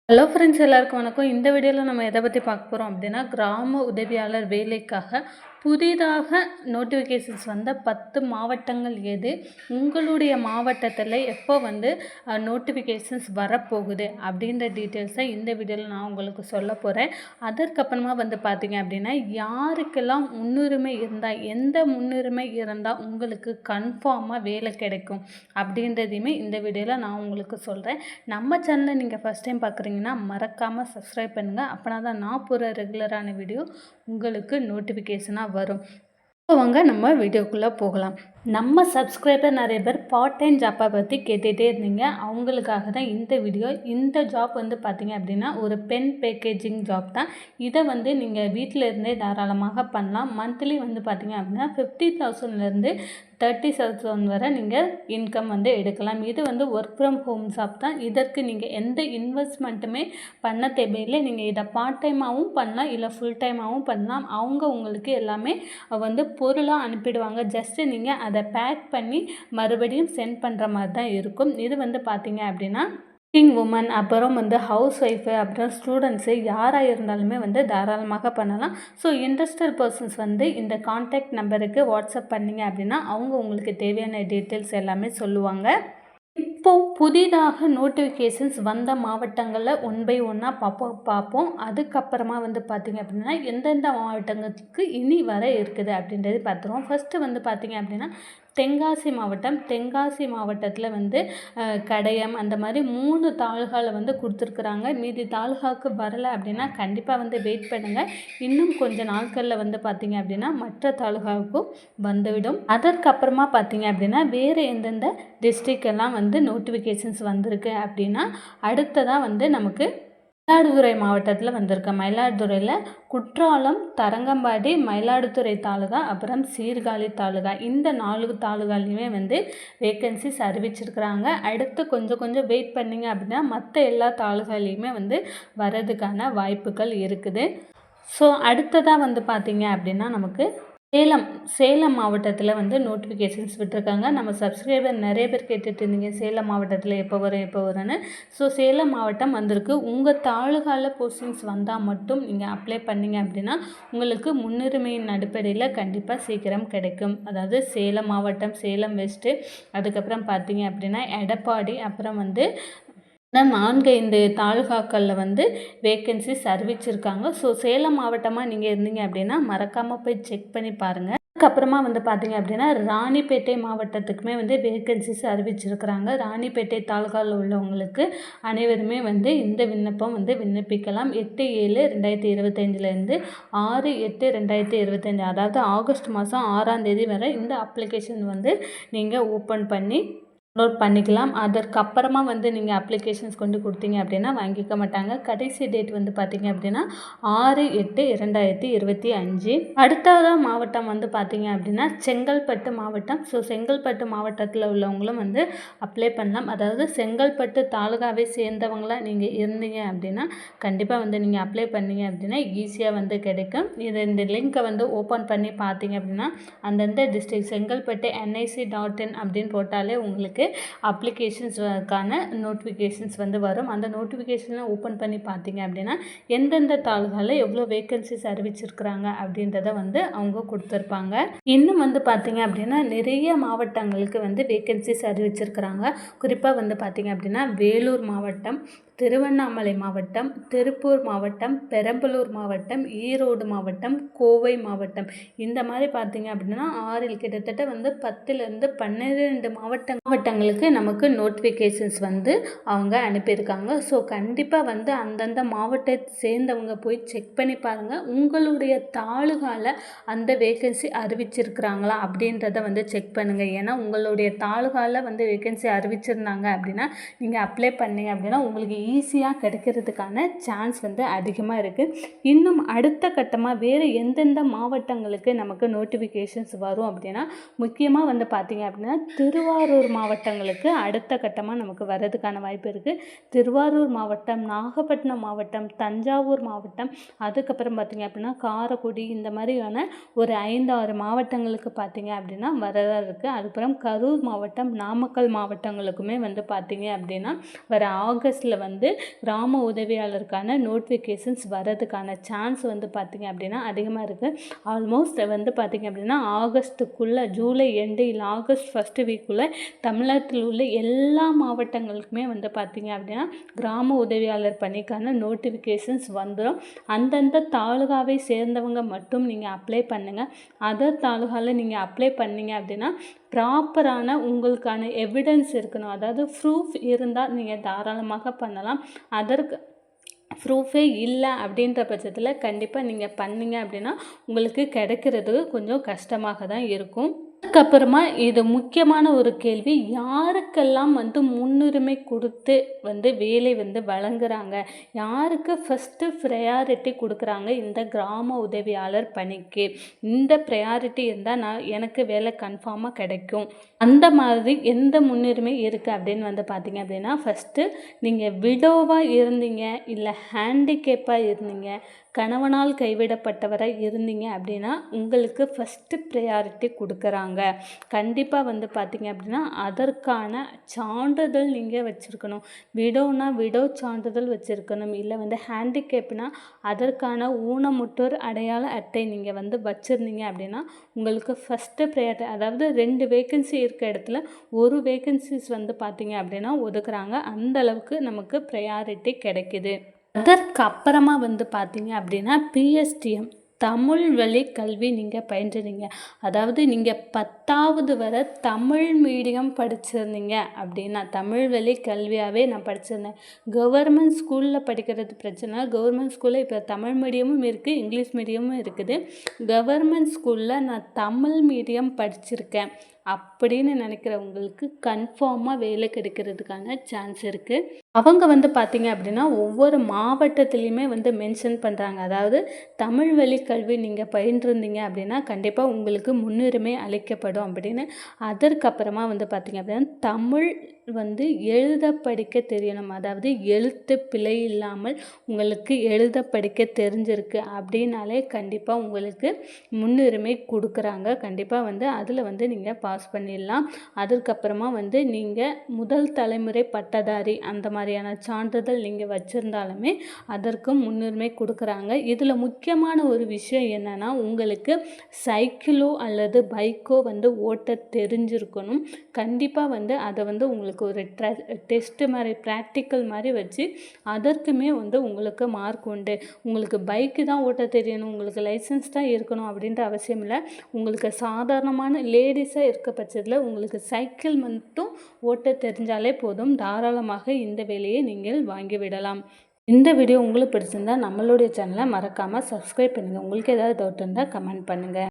Hello friends, எல்லாருக்கும் வணக்கம். இந்த வீடியோவில் நம்ம எதை பற்றி பார்க்க போகிறோம் அப்படின்னா, கிராம உதவியாளர் வேலைக்காக புதிதாக நோட்டிஃபிகேஷன்ஸ் வந்த 10 மாவட்டங்கள் எது, உங்களுடைய மாவட்டத்தில் எப்போ நோட்டிஃபிகேஷன்ஸ் வரப்போகுது அப்படின்ற டீட்டெயில்ஸை இந்த வீடியோவில் நான் உங்களுக்கு சொல்ல போகிறேன். அதற்கப்புறமா பார்த்தீங்க அப்படின்னா, யாருக்கெல்லாம் முன்னுரிமை இருந்தால், எந்த முன்னுரிமை இருந்தால் உங்களுக்கு கன்ஃபார்மாக வேலை கிடைக்கும் அப்படின்றதையுமே இந்த வீடியோவில் நான் உங்களுக்கு சொல்கிறேன். நம்ம சேனலை நீங்கள் ஃபஸ்ட் டைம் பார்க்குறீங்கன்னா மறக்காமல் சப்ஸ்கிரைப் பண்ணுங்கள். அப்படின்னா தான் நான் போகிற ரெகுலரான வீடியோ உங்களுக்கு நோட்டிஃபிகேஷனாக வரும். இப்போ வாங்க நம்ம வீடியோக்குள்ளே போகலாம். நம்ம சப்ஸ்கிரைபர் நிறைய பேர் பார்ட் டைம் ஜாப்பை பற்றி கேட்டுகிட்டே இருந்தீங்க. அவங்களுக்காக தான் இந்த வீடியோ. இந்த ஜாப் பார்த்தீங்க அப்படின்னா ஒரு பென் பேக்கேஜிங் ஜாப் தான். இதை நீங்கள் வீட்டில் இருந்தே தாராளமாக பண்ணலாம். மந்த்லி பார்த்தீங்க அப்படின்னா 50,000லேருந்து 30,000 வரை நீங்கள் இன்கம் எடுக்கலாம். இது ஒர்க் ஃப்ரம் ஹோம் ஜாப் தான். இதற்கு நீங்கள் எந்த இன்வெஸ்ட்மெண்ட்டுமே பண்ண தேவையில்லை. நீங்கள் இதை பார்ட் டைமாகவும் பண்ணலாம், இல்லை ஃபுல் டைமாகவும் பண்ணலாம். அவங்க உங்களுக்கு எல்லாமே பொருளாக அனுப்பிடுவாங்க. ஜஸ்ட்டு நீங்கள் அதை பேக் பண்ணி மறுபடியும் சென்ட் பண்ணுற மாதிரி தான் இருக்கும். இது பார்த்தீங்க அப்படின்னா ஒர்க்கிங் உமன், அப்புறம் ஹவுஸ் ஒய்ஃபு, அப்புறம் ஸ்டூடெண்ட்ஸு யாராக இருந்தாலுமே தாராளமாக பண்ணலாம். ஸோ இன்ட்ரெஸ்டட் பர்சன்ஸ் இந்த கான்டாக்ட் நம்பருக்கு வாட்ஸ்அப் பண்ணிங்க அப்படின்னா அவங்க உங்களுக்கு தேவையான டீட்டெயில்ஸ் எல்லாமே சொல்லுவாங்க. இப்போது புதிதாக நோட்டிஃபிகேஷன்ஸ் வந்த மாவட்டங்களில் ஒன் பை ஒன்னாக பார்ப்போம். அதுக்கப்புறமா பார்த்திங்க அப்படின்னா எந்தெந்த மாவட்டங்களுக்கு இனி வர இருக்குது அப்படின்றது பார்த்துருவோம். ஃபஸ்ட்டு பார்த்திங்க அப்படின்னா தென்காசி மாவட்டம். தென்காசி மாவட்டத்தில் கடையம் அந்த மாதிரி 3 தாலுகாவில் கொடுத்துருக்குறாங்க. மீதி தாலுகாவுக்கு வரலை அப்படின்னா கண்டிப்பாக வெயிட் பண்ணுங்கள். இன்னும் கொஞ்சம் நாட்களில் பார்த்திங்க அப்படின்னா மற்ற தாலுகாவுக்கும் வந்துவிடும். அதற்கப்புறமா பார்த்திங்க அப்படின்னா வேறு எந்தெந்த டிஸ்ட்ரிக் எல்லாம் நோட்டிஃபிகேஷன்ஸ் வந்திருக்கு அப்படின்னா அடுத்ததாக நமக்கு மயிலாடுதுறை மாவட்டத்தில் வந்திருக்கு. மயிலாடுதுறையில் குற்றாலம், தரங்கம்பாடி, மயிலாடுதுறை தாலுகா, அப்புறம் சீர்காழி தாலுகா, இந்த 4 தாலுகாலையுமே வேக்கன்சிஸ் அறிவிச்சிருக்கிறாங்க. அடுத்து கொஞ்சம் வெயிட் பண்ணிங்க அப்படின்னா மற்ற எல்லா தாலுகாலையுமே வர்றதுக்கான வாய்ப்புகள் இருக்குது. ஸோ அடுத்ததாக பார்த்தீங்க அப்படின்னா நமக்கு சேலம் மாவட்டத்தில் நோட்டிஃபிகேஷன்ஸ் விட்டுருக்காங்க. நம்ம சப்ஸ்கிரைபர் நிறைய பேர் கேட்டுட்டு இருந்தீங்க சேலம் மாவட்டத்தில் எப்போ வரும்னு. ஸோ சேலம் மாவட்டம் வந்திருக்கு. உங்கள் தாலுகாவில் போஸ்டிங்ஸ் வந்தால் மட்டும் நீங்கள் அப்ளை பண்ணிங்க அப்படின்னா உங்களுக்கு முன்னுரிமையின் அடிப்படையில் கண்டிப்பாக சீக்கிரம் கிடைக்கும். அதாவது சேலம் மாவட்டம், சேலம் வெஸ்ட்டு, அதுக்கப்புறம் பார்த்தீங்க அப்படின்னா எடப்பாடி, அப்புறம் 4-5 தாலுகாக்களில் வேக்கன்சிஸ் அறிவிச்சிருக்காங்க. ஸோ சேலம் மாவட்டமாக நீங்கள் இருந்தீங்க அப்படின்னா மறக்காமல் போய் செக் பண்ணி பாருங்கள். அதுக்கப்புறமா பார்த்தீங்க அப்படின்னா ராணிப்பேட்டை மாவட்டத்துக்குமே வேக்கன்சிஸ் அறிவிச்சிருக்கிறாங்க. ராணிப்பேட்டை தாலுகாவில் உள்ளவங்களுக்கு அனைவருமே இந்த விண்ணப்பம் விண்ணப்பிக்கலாம். 8/7/2025லேருந்து 6/8/2025, அதாவது ஆகஸ்ட் மாதம் 6ஆம் தேதி வரை இந்த அப்ளிகேஷன் நீங்கள் ஓப்பன் பண்ணி டவுன்லோட் பண்ணிக்கலாம். அதற்கப்புறமா நீங்கள் அப்ளிகேஷன்ஸ் கொண்டு கொடுத்தீங்க அப்படின்னா வாங்கிக்க மாட்டாங்க. கடைசி டேட் பார்த்தீங்க அப்படின்னா 6/8/2025. அடுத்ததாக மாவட்டம் பார்த்தீங்க அப்படின்னா செங்கல்பட்டு மாவட்டம். ஸோ செங்கல்பட்டு மாவட்டத்தில் உள்ளவங்களும் அப்ளை பண்ணலாம். அதாவது செங்கல்பட்டு தாலுகாவை சேர்ந்தவங்களாம் நீங்கள் இருந்தீங்க அப்படின்னா கண்டிப்பாக நீங்கள் அப்ளை பண்ணீங்க அப்படின்னா ஈஸியாக கிடைக்கும். இந்த லிங்க்கை ஓப்பன் பண்ணி பார்த்தீங்க அப்படின்னா அந்தந்த டிஸ்ட்ரிக்ட் செங்கல்பட்டு NIC.in அப்படின்னு போட்டாலே உங்களுக்கு அப்ளிகேஷன்ஸ்க்கான நோட்டிஃபிகேஷன்ஸ் வரும். அந்த நோட்டிஃபிகேஷனை ஓப்பன் பண்ணி பார்த்தீங்க அப்படின்னா எந்தெந்த தாள்களில் எவ்வளோ வேக்கன்சிஸ் அறிவிச்சிருக்கிறாங்க அப்படின்றத அவங்க கொடுத்துருப்பாங்க. இன்னும் பார்த்தீங்க அப்படின்னா நிறைய மாவட்டங்களுக்கு வேக்கன்சிஸ் அறிவிச்சிருக்கிறாங்க. குறிப்பாக பார்த்தீங்க அப்படின்னா வேலூர் மாவட்டம், திருவண்ணாமலை மாவட்டம், திருப்பூர் மாவட்டம், பெரம்பலூர் மாவட்டம், ஈரோடு மாவட்டம், கோவை மாவட்டம், இந்த மாதிரி பார்த்தீங்க அப்படின்னா 6 கிட்டத்தட்ட 10லேருந்து 12 மாவட்டங்களுக்கு நமக்கு நோட்டிஃபிகேஷன்ஸ் அவங்க அனுப்பியிருக்காங்க. ஸோ கண்டிப்பாக அந்தந்த மாவட்டத்தை சேர்ந்தவங்க போய் செக் பண்ணி பாருங்கள். உங்களுடைய தாலுகாவில் அந்த வேக்கன்சி அறிவிச்சிருக்கிறாங்களா அப்படின்றத செக் பண்ணுங்கள். ஏன்னா உங்களுடைய தாலுகாவில் வேக்கன்சி அறிவிச்சிருந்தாங்க அப்படின்னா நீங்கள் அப்ளை பண்ணீங்க அப்படின்னா உங்களுக்கு ஈஸியாக கிடைக்கிறதுக்கான சான்ஸ் அதிகமாக இருக்குது. இன்னும் அடுத்த கட்டமாக வேறு எந்தெந்த மாவட்டங்களுக்கு நமக்கு நோட்டிஃபிகேஷன்ஸ் வரும் அப்படின்னா முக்கியமாக பார்த்தீங்க அப்படின்னா திருவாரூர் மாவட்டங்களுக்கு அடுத்த கட்டமாக நமக்கு வர்றதுக்கான வாய்ப்பு இருக்குது. திருவாரூர் மாவட்டம், நாகப்பட்டினம் மாவட்டம், தஞ்சாவூர் மாவட்டம், அதுக்கப்புறம் பார்த்தீங்க அப்படின்னா காரைக்குடி, இந்த மாதிரியான ஒரு 5-6 மாவட்டங்களுக்கு பார்த்தீங்க அப்படின்னா வரதா இருக்குது. அதுக்கப்புறம் கரூர் மாவட்டம், நாமக்கல் மாவட்டங்களுக்குமே பார்த்தீங்க அப்படின்னா வர ஆகஸ்ட்டில் வந்து கிராம உதவியாளருக்கான நோட்டிஃபிகேஷன்ஸ் வர்றதுக்கான சான்ஸ் வந்து பார்த்திங்க அப்படின்னா அதிகமாக இருக்குது. ஆல்மோஸ்ட் வந்து பார்த்திங்க அப்படின்னா ஆகஸ்ட்டுக்குள்ளே, ஜூலை எண்டு இல்லை ஆகஸ்ட் ஃபஸ்ட்டு வீக்குள்ளே தமிழகத்தில் உள்ள எல்லா மாவட்டங்களுக்குமே வந்து பார்த்திங்க அப்படின்னா கிராம உதவியாளர் பணிக்கான நோட்டிஃபிகேஷன்ஸ் வந்துடும். அந்தந்த தாலுகாவை சேர்ந்தவங்க மட்டும் நீங்கள் அப்ளை பண்ணுங்கள். அதர் தாலுகாவில் நீங்கள் அப்ளை பண்ணீங்க அப்படின்னா ப்ராப்பரான உங்களுக்கான எவிடன்ஸ் இருக்கணும். அதாவது ப்ரூஃப் இருந்தால் நீங்கள் தாராளமாக பண்ணலாம். அதற்கு ப்ரூஃபே இல்லை அப்படின்ற பட்சத்தில் கண்டிப்பாக நீங்கள் பண்ணீங்க அப்படின்னா உங்களுக்கு கிடைக்கிறது கொஞ்சம் கஷ்டமாக தான் இருக்கும். அதுக்கப்புறமா இது முக்கியமான ஒரு கேள்வி, யாருக்கெல்லாம் வந்து முன்னுரிமை கொடுத்து வந்து வேலை வந்து வழங்குறாங்க, யாருக்கு ஃபஸ்ட்டு ப்ரையாரிட்டி கொடுக்குறாங்க இந்த கிராம உதவியாளர் பணிக்கு, இந்த ப்ரையாரிட்டி இருந்தால் எனக்கு வேலை கன்ஃபார்மாக கிடைக்கும், அந்த மாதிரி எந்த முன்னுரிமை இருக்குது அப்படின்னு வந்து பார்த்திங்க அப்படின்னா, ஃபஸ்ட்டு நீங்கள் விடோவாக இருந்தீங்க, இல்லை ஹேண்டிகேப்பாக இருந்தீங்க, கணவனால் கைவிடப்பட்டவராக இருந்தீங்க அப்படின்னா உங்களுக்கு ஃபஸ்ட்டு ப்ரையாரிட்டி கொடுக்குறாங்க. கண்டிப்பாக வந்து பார்த்திங்க அப்படின்னா அதற்கான சான்றிதழ் நீங்கள் வச்சுருக்கணும். விடோனா விடோ சான்றிதழ் வச்சுருக்கணும். இல்லை வந்து ஹேண்டிகேப்னா அதற்கான ஊனமுற்றோர் அடையாள அட்டை நீங்கள் வந்து வச்சுருந்தீங்க அப்படின்னா உங்களுக்கு ஃபஸ்ட்டு ப்ரையாரிட்டி. அதாவது 2 வேக்கன்சி இருக்க இடத்துல 1 வேக்கன்சிஸ் வந்து பார்த்திங்க அப்படின்னா ஒதுக்குறாங்க. அந்தளவுக்கு நமக்கு ப்ரையாரிட்டி கிடைக்குது. அதற்கு அப்புறமா வந்து பார்த்திங்க அப்படின்னா பிஎஸ்டிஎம் தமிழ் வழி கல்வி நீங்கள் பயின்றீங்க. அதாவது நீங்கள் 10வது வரை தமிழ் மீடியம் படிச்சிருந்தீங்க அப்படின்னா, தமிழ் வழி கல்வியாகவே நான் படிச்சிருந்தேன். கவர்மெண்ட் ஸ்கூலில் படிக்கிறது பிரச்சனை. கவர்மெண்ட் ஸ்கூலில் இப்போ தமிழ் மீடியமும் இருக்குது, இங்கிலீஷ் மீடியமும் இருக்குது. கவர்மெண்ட் ஸ்கூலில் நான் தமிழ் மீடியம் படிச்சிருக்கேன் அப்படின்னு நினைக்கிறவங்களுக்கு கன்ஃபார்மாக வேலை கிடைக்கிறதுக்கான சான்ஸ் இருக்குது. அவங்க வந்து பார்த்திங்க அப்படின்னா ஒவ்வொரு மாவட்டத்துலேயுமே வந்து மென்ஷன் பண்ணுறாங்க. அதாவது தமிழ் வழி கல்வி நீங்கள் பயின்றிருந்தீங்க அப்படின்னா கண்டிப்பாக உங்களுக்கு முன்னுரிமை அளிக்கப்படும் அப்படின்னு. அதற்கப்புறமா வந்து பார்த்திங்க அப்படின்னா தமிழ் வந்து எழுத படிக்க தெரியணும். அதாவது எழுத்து பிழை இல்லாமல் உங்களுக்கு எழுத படிக்க தெரிஞ்சிருக்கு அப்படின்னாலே கண்டிப்பாக உங்களுக்கு முன்னுரிமை கொடுக்குறாங்க. கண்டிப்பாக வந்து அதில் வந்து நீங்கள் பாஸ் பண்ணிடலாம். அதற்கப்புறமா வந்து நீங்கள் முதல் தலைமுறை பட்டதாரி அந்த மாதிரியான சான்றிதழ் நீங்கள் வச்சுருந்தாலுமே அதற்கும் முன்னுரிமை கொடுக்குறாங்க. இதில் முக்கியமான ஒரு விஷயம் என்னென்னா, உங்களுக்கு சைக்கிளோ அல்லது பைக்கோ வந்து ஓட்ட தெரிஞ்சிருக்கணும். கண்டிப்பாக வந்து அதை வந்து உங்களுக்கு ஒரு டெஸ்ட்டு மாதிரி ப்ராக்டிக்கல் மாதிரி வச்சு அதற்குமே வந்து உங்களுக்கு மார்க் உண்டு. உங்களுக்கு பைக்கு தான் ஓட்ட தெரியணும், உங்களுக்கு லைசன்ஸ் தான் இருக்கணும் அப்படின்ற அவசியம் இல்லை. உங்களுக்கு சாதாரணமான லேடிஸாக இருக்க பட்சத்தில் உங்களுக்கு சைக்கிள் மட்டும் ஓட்ட தெரிஞ்சாலே போதும். தாராளமாக இந்த வேலையை நீங்கள் வாங்கிவிடலாம். இந்த வீடியோ உங்களுக்கு பிடிச்சிருந்தால் நம்மளுடைய சேனலை மறக்காமல் சப்ஸ்கிரைப் பண்ணுங்கள். உங்களுக்கு ஏதாவது டவுட் இருந்தால் கமெண்ட் பண்ணுங்கள்.